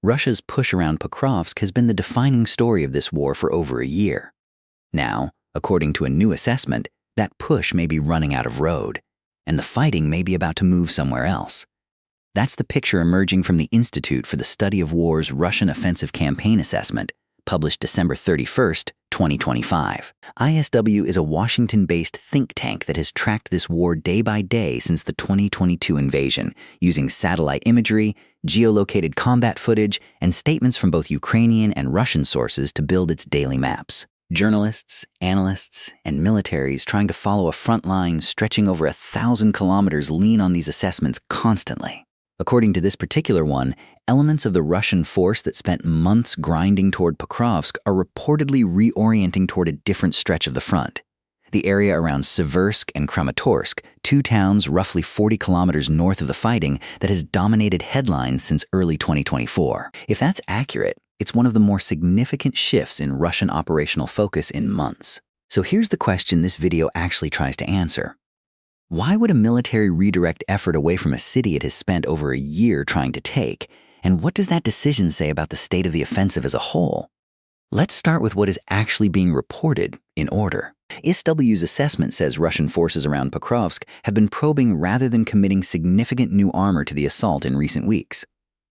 Russia's push around Pokrovsk has been the defining story of this war for over a year. Now, according to a new assessment, that push may be running out of road, and the fighting may be about to move somewhere else. That's the picture emerging from the Institute for the Study of War's Russian Offensive Campaign Assessment, published December 31st, 2025. ISW is a Washington-based think tank that has tracked this war day by day since the 2022 invasion, using satellite imagery, geolocated combat footage, and statements from both Ukrainian and Russian sources to build its daily maps. Journalists, analysts, and militaries trying to follow a front line stretching over 1,000 kilometers lean on these assessments constantly. According to this particular one, elements of the Russian force that spent months grinding toward Pokrovsk are reportedly reorienting toward a different stretch of the front. The area around Seversk and Kramatorsk, two towns roughly 40 kilometers north of the fighting that has dominated headlines since early 2024. If that's accurate, it's one of the more significant shifts in Russian operational focus in months. So here's the question this video actually tries to answer. Why would a military redirect effort away from a city it has spent over a year trying to take? And what does that decision say about the state of the offensive as a whole? Let's start with what is actually being reported in order. ISW's assessment says Russian forces around Pokrovsk have been probing rather than committing significant new armor to the assault in recent weeks.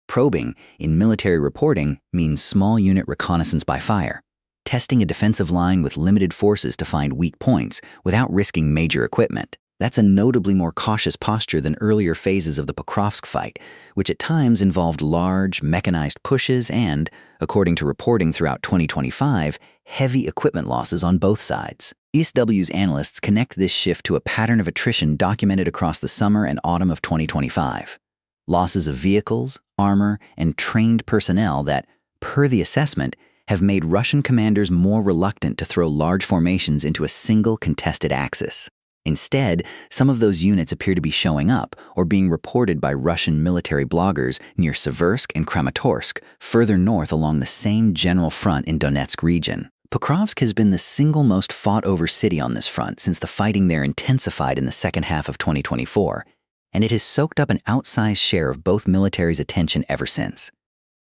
Probing, in military reporting, means small unit reconnaissance by fire, testing a defensive line with limited forces to find weak points without risking major equipment. That's a notably more cautious posture than earlier phases of the Pokrovsk fight, which at times involved large, mechanized pushes and, according to reporting throughout 2025, heavy equipment losses on both sides. ISW's analysts connect this shift to a pattern of attrition documented across the summer and autumn of 2025. Losses of vehicles, armor, and trained personnel that, per the assessment, have made Russian commanders more reluctant to throw large formations into a single contested axis. Instead, some of those units appear to be showing up or being reported by Russian military bloggers near Seversk and Kramatorsk, further north along the same general front in Donetsk region. Pokrovsk has been the single most fought-over city on this front since the fighting there intensified in the second half of 2024, and it has soaked up an outsized share of both militaries' attention ever since.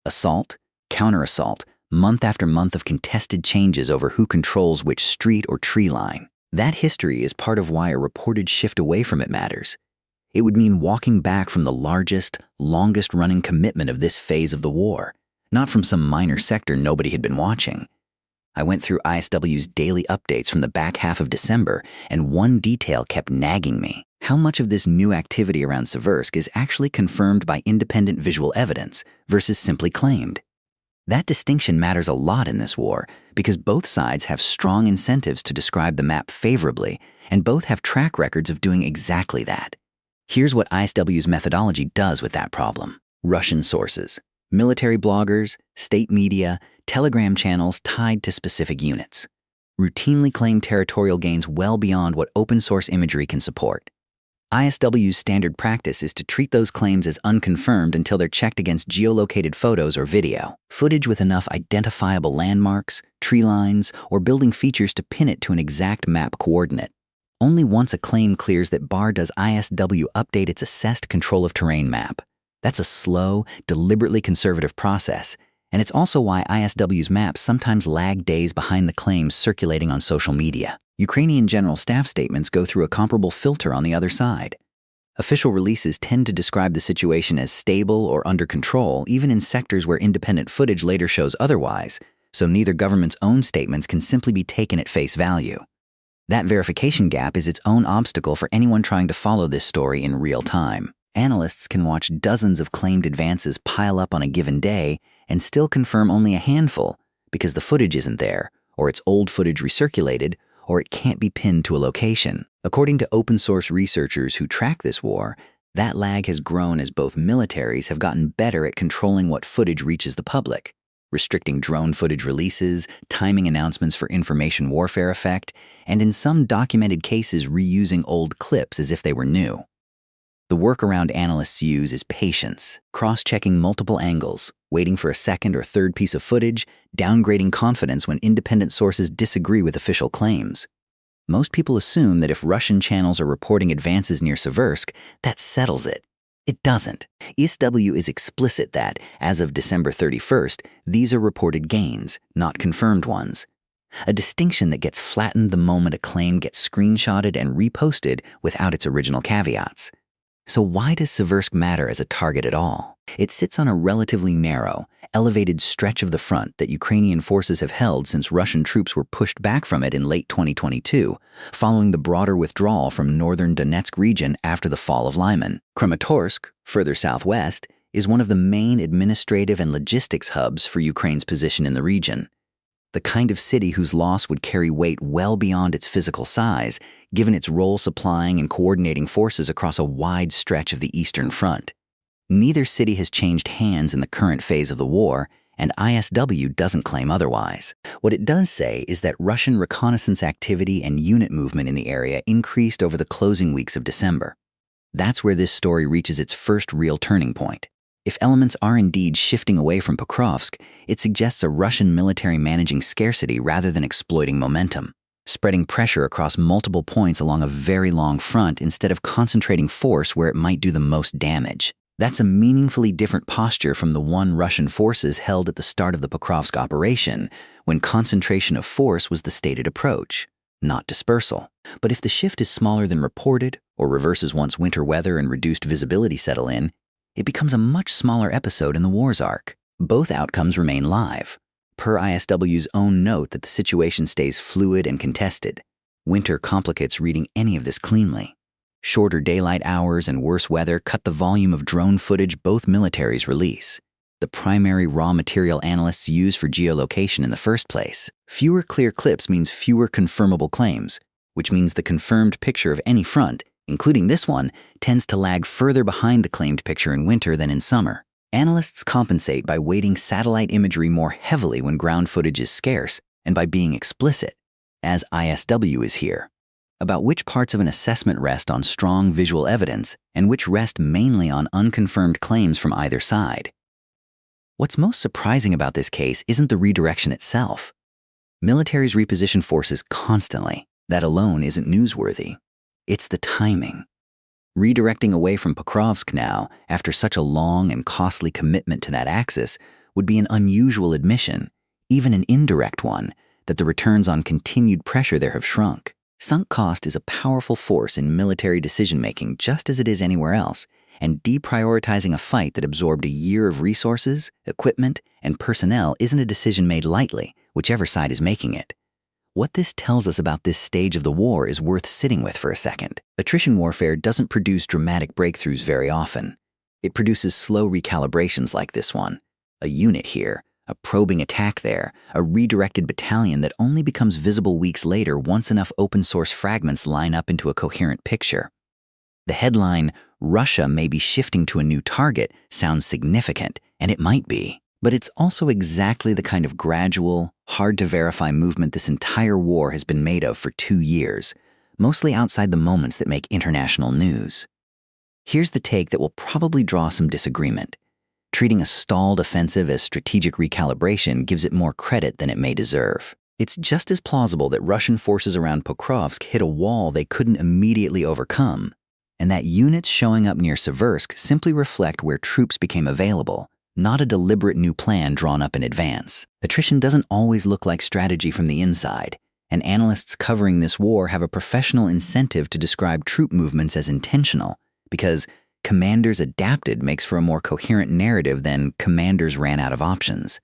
Assault, counter-assault, month after month of contested changes over who controls which street or tree line. That history is part of why a reported shift away from it matters. It would mean walking back from the largest, longest-running commitment of this phase of the war, not from some minor sector nobody had been watching. I went through ISW's daily updates from the back half of December, and one detail kept nagging me. How much of this new activity around Seversk is actually confirmed by independent visual evidence versus simply claimed? That distinction matters a lot in this war because both sides have strong incentives to describe the map favorably, and both have track records of doing exactly that. Here's what ISW's methodology does with that problem. Russian sources, military bloggers, state media, Telegram channels tied to specific units, routinely claim territorial gains well beyond what open-source imagery can support. ISW's standard practice is to treat those claims as unconfirmed until they're checked against geolocated photos or video, footage with enough identifiable landmarks, tree lines, or building features to pin it to an exact map coordinate. Only once a claim clears that bar does ISW update its assessed control of terrain map. That's a slow, deliberately conservative process, and it's also why ISW's maps sometimes lag days behind the claims circulating on social media. Ukrainian General Staff statements go through a comparable filter on the other side. Official releases tend to describe the situation as stable or under control, even in sectors where independent footage later shows otherwise, so neither government's own statements can simply be taken at face value. That verification gap is its own obstacle for anyone trying to follow this story in real time. Analysts can watch dozens of claimed advances pile up on a given day and still confirm only a handful because the footage isn't there, or it's old footage recirculated, or it can't be pinned to a location. According to open-source researchers who track this war, that lag has grown as both militaries have gotten better at controlling what footage reaches the public, restricting drone footage releases, timing announcements for information warfare effect, and in some documented cases reusing old clips as if they were new. The workaround analysts use is patience, cross-checking multiple angles, waiting for a second or third piece of footage, downgrading confidence when independent sources disagree with official claims. Most people assume that if Russian channels are reporting advances near Seversk, that settles it. It doesn't. ISW is explicit that, as of December 31st, these are reported gains, not confirmed ones. A distinction that gets flattened the moment a claim gets screenshotted and reposted without its original caveats. So why does Seversk matter as a target at all? It sits on a relatively narrow, elevated stretch of the front that Ukrainian forces have held since Russian troops were pushed back from it in late 2022, following the broader withdrawal from northern Donetsk region after the fall of Lyman. Kramatorsk, further southwest, is one of the main administrative and logistics hubs for Ukraine's position in the region. The kind of city whose loss would carry weight well beyond its physical size, given its role supplying and coordinating forces across a wide stretch of the Eastern Front. Neither city has changed hands in the current phase of the war, and ISW doesn't claim otherwise. What it does say is that Russian reconnaissance activity and unit movement in the area increased over the closing weeks of December. That's where this story reaches its first real turning point. If elements are indeed shifting away from Pokrovsk, it suggests a Russian military managing scarcity rather than exploiting momentum, spreading pressure across multiple points along a very long front instead of concentrating force where it might do the most damage. That's a meaningfully different posture from the one Russian forces held at the start of the Pokrovsk operation, when concentration of force was the stated approach, not dispersal. But if the shift is smaller than reported, or reverses once winter weather and reduced visibility settle in, it becomes a much smaller episode in the war's arc. Both outcomes remain live, per ISW's own note that the situation stays fluid and contested. Winter complicates reading any of this cleanly. Shorter daylight hours and worse weather cut the volume of drone footage both militaries release, the primary raw material analysts use for geolocation in the first place. Fewer clear clips means fewer confirmable claims, which means the confirmed picture of any front, including this one, tends to lag further behind the claimed picture in winter than in summer. Analysts compensate by weighting satellite imagery more heavily when ground footage is scarce and by being explicit, as ISW is here, about which parts of an assessment rest on strong visual evidence and which rest mainly on unconfirmed claims from either side. What's most surprising about this case isn't the redirection itself. Militaries reposition forces constantly. That alone isn't newsworthy. It's the timing. Redirecting away from Pokrovsk now, after such a long and costly commitment to that axis, would be an unusual admission, even an indirect one, that the returns on continued pressure there have shrunk. Sunk cost is a powerful force in military decision-making just as it is anywhere else, and deprioritizing a fight that absorbed a year of resources, equipment, and personnel isn't a decision made lightly, whichever side is making it. What this tells us about this stage of the war is worth sitting with for a second. Attrition warfare doesn't produce dramatic breakthroughs very often. It produces slow recalibrations like this one. A unit here, a probing attack there, a redirected battalion that only becomes visible weeks later once enough open-source fragments line up into a coherent picture. The headline, "Russia may be shifting to a new target," sounds significant, and it might be. But it's also exactly the kind of gradual, hard-to-verify movement this entire war has been made of for 2 years, mostly outside the moments that make international news. Here's the take that will probably draw some disagreement. Treating a stalled offensive as strategic recalibration gives it more credit than it may deserve. It's just as plausible that Russian forces around Pokrovsk hit a wall they couldn't immediately overcome, and that units showing up near Seversk simply reflect where troops became available, not a deliberate new plan drawn up in advance. Attrition doesn't always look like strategy from the inside, and analysts covering this war have a professional incentive to describe troop movements as intentional, because commanders adapted makes for a more coherent narrative than commanders ran out of options.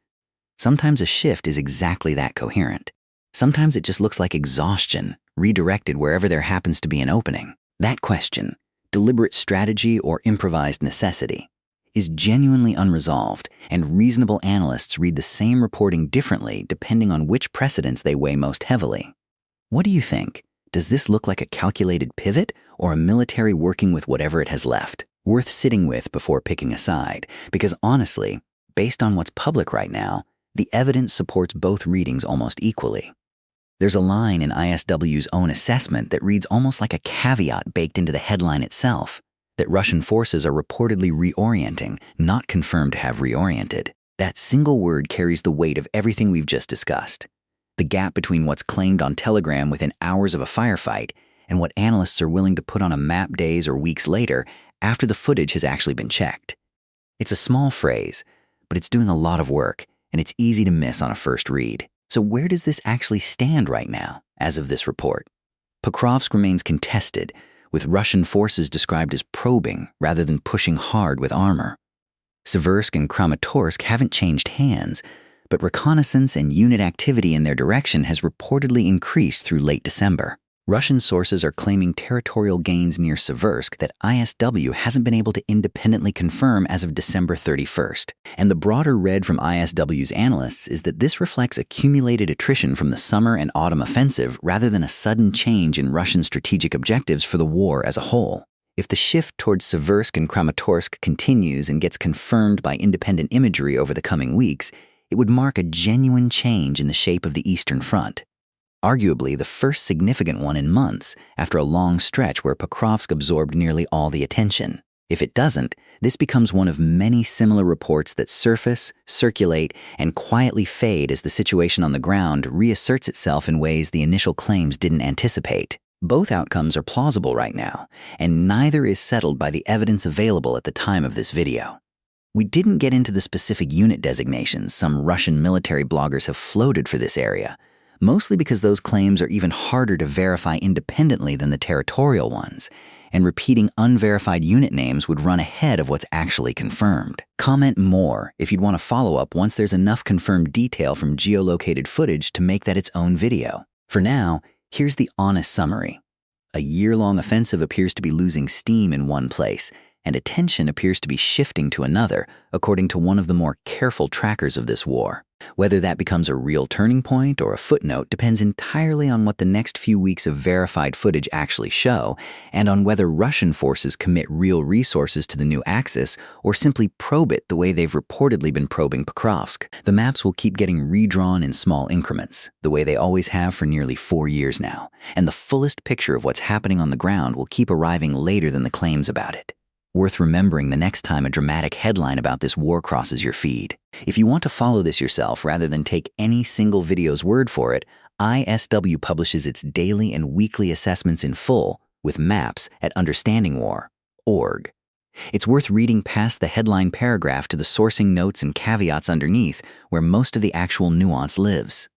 Sometimes a shift is exactly that coherent. Sometimes it just looks like exhaustion, redirected wherever there happens to be an opening. That question, deliberate strategy or improvised necessity, is genuinely unresolved, and reasonable analysts read the same reporting differently depending on which precedents they weigh most heavily. What do you think? Does this look like a calculated pivot or a military working with whatever it has left? Worth sitting with before picking a side, because honestly, based on what's public right now, the evidence supports both readings almost equally. There's a line in ISW's own assessment that reads almost like a caveat baked into the headline itself, that Russian forces are reportedly reorienting, not confirmed to have reoriented. That single word carries the weight of everything we've just discussed. The gap between what's claimed on Telegram within hours of a firefight and what analysts are willing to put on a map days or weeks later after the footage has actually been checked. It's a small phrase, but it's doing a lot of work, and it's easy to miss on a first read. So where does this actually stand right now, as of this report? Pokrovsk remains contested, with Russian forces described as probing rather than pushing hard with armor. Seversk and Kramatorsk haven't changed hands, but reconnaissance and unit activity in their direction has reportedly increased through late December. Russian sources are claiming territorial gains near Seversk that ISW hasn't been able to independently confirm as of December 31st. And the broader read from ISW's analysts is that this reflects accumulated attrition from the summer and autumn offensive rather than a sudden change in Russian strategic objectives for the war as a whole. If the shift towards Seversk and Kramatorsk continues and gets confirmed by independent imagery over the coming weeks, it would mark a genuine change in the shape of the Eastern Front. Arguably the first significant one in months, after a long stretch where Pokrovsk absorbed nearly all the attention. If it doesn't, this becomes one of many similar reports that surface, circulate, and quietly fade as the situation on the ground reasserts itself in ways the initial claims didn't anticipate. Both outcomes are plausible right now, and neither is settled by the evidence available at the time of this video. We didn't get into the specific unit designations some Russian military bloggers have floated for this area, mostly because those claims are even harder to verify independently than the territorial ones, and repeating unverified unit names would run ahead of what's actually confirmed. Comment more if you'd want to follow up once there's enough confirmed detail from geolocated footage to make that its own video. For now, here's the honest summary. A year-long offensive appears to be losing steam in one place, and attention appears to be shifting to another, according to one of the more careful trackers of this war. Whether that becomes a real turning point or a footnote depends entirely on what the next few weeks of verified footage actually show, and on whether Russian forces commit real resources to the new axis or simply probe it the way they've reportedly been probing Pokrovsk. The maps will keep getting redrawn in small increments, the way they always have for nearly 4 years now, and the fullest picture of what's happening on the ground will keep arriving later than the claims about it. Worth remembering the next time a dramatic headline about this war crosses your feed. If you want to follow this yourself rather than take any single video's word for it, ISW publishes its daily and weekly assessments in full, with maps at understandingwar.org. It's worth reading past the headline paragraph to the sourcing notes and caveats underneath, where most of the actual nuance lives.